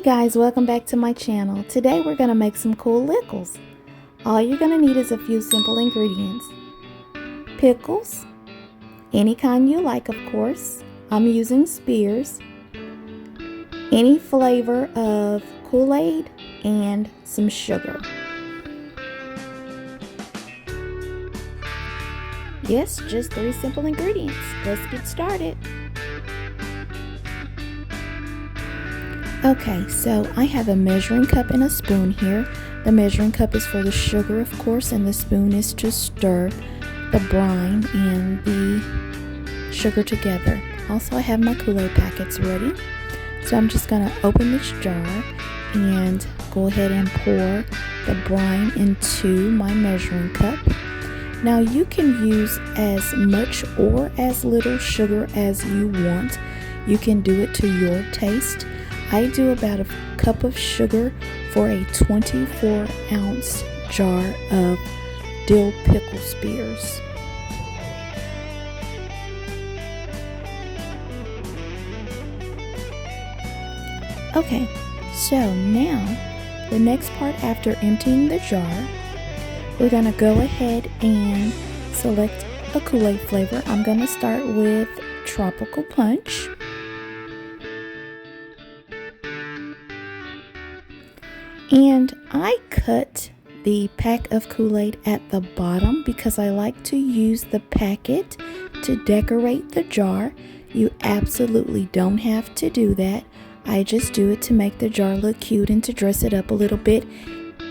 Hey guys, welcome back to my channel. Today we're going to make some Koolickles. All you're going to need is a few simple ingredients. Pickles, any kind you like of course. I'm using Spears. Any flavor of Kool-Aid and some sugar. Yes, just 3 simple ingredients. Let's get started. Okay, so I have a measuring cup and a spoon here. The measuring cup is for the sugar, of course, and the spoon is to stir the brine and the sugar together. Also, I have my Kool-Aid packets ready. So I'm just going to open this jar and go ahead and pour the brine into my measuring cup. Now you can use as much or as little sugar as you want. You can do it to your taste. I do about a cup of sugar for a 24-ounce jar of dill pickle spears. Okay, so now the next part after emptying the jar, we're going to go ahead and select a Kool-Aid flavor. I'm going to start with Tropical Punch. And I cut the pack of Kool-Aid at the bottom because I like to use the packet to decorate the jar. You absolutely don't have to do that. I just do it to make the jar look cute and to dress it up a little bit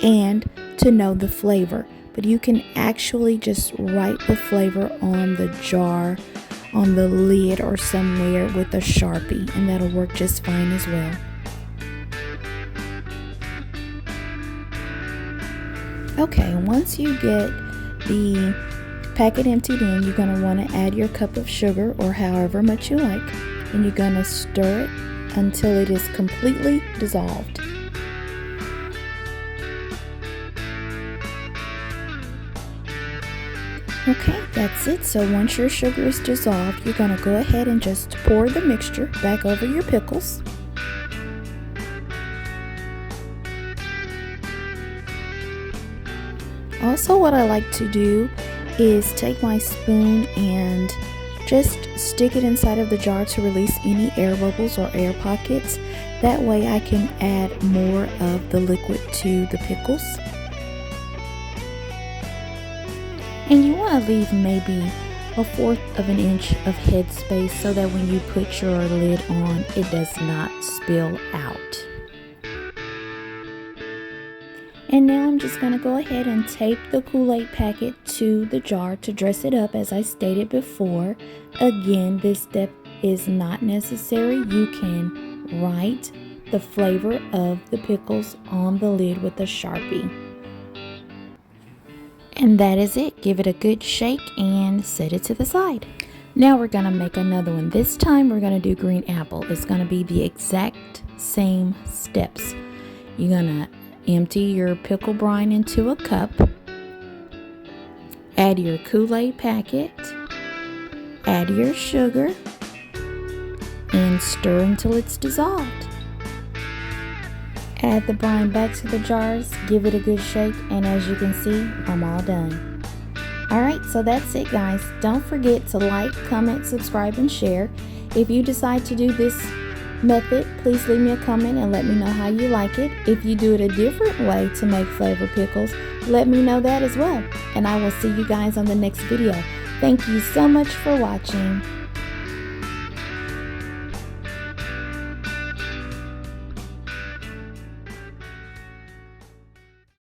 and to know the flavor. But you can actually just write the flavor on the jar, on the lid or somewhere with a Sharpie, and that'll work just fine as well. Okay, once you get the packet emptied in, you're going to want to add your cup of sugar or however much you like, and you're going to stir it until it is completely dissolved. Okay, that's it. So once your sugar is dissolved, you're going to go ahead and just pour the mixture back over your pickles. Also, what I like to do is take my spoon and just stick it inside of the jar to release any air bubbles or air pockets. That way I can add more of the liquid to the pickles. And you want to leave maybe 1/4 of an inch of head space so that when you put your lid on, it does not spill out. And now I'm just going to go ahead and tape the Kool-Aid packet to the jar to dress it up as I stated before. Again, this step is not necessary. You can write the flavor of the pickles on the lid with a Sharpie. And that is it. Give it a good shake and set it to the side. Now we're going to make another one. This time we're going to do green apple. It's going to be the exact same steps. You're going to empty your pickle brine into a cup, add your Kool-Aid packet, add your sugar, and stir until it's dissolved. Add the brine back to the jars, give it a good shake, and as you can see, I'm all done. Alright, so that's it guys. Don't forget to like, comment, subscribe, and share. If you decide to do this method, please leave me a comment and let me know how you like it. If you do it a different way to make flavor pickles, let me know that as well. And I will see you guys on the next video. Thank you so much for watching.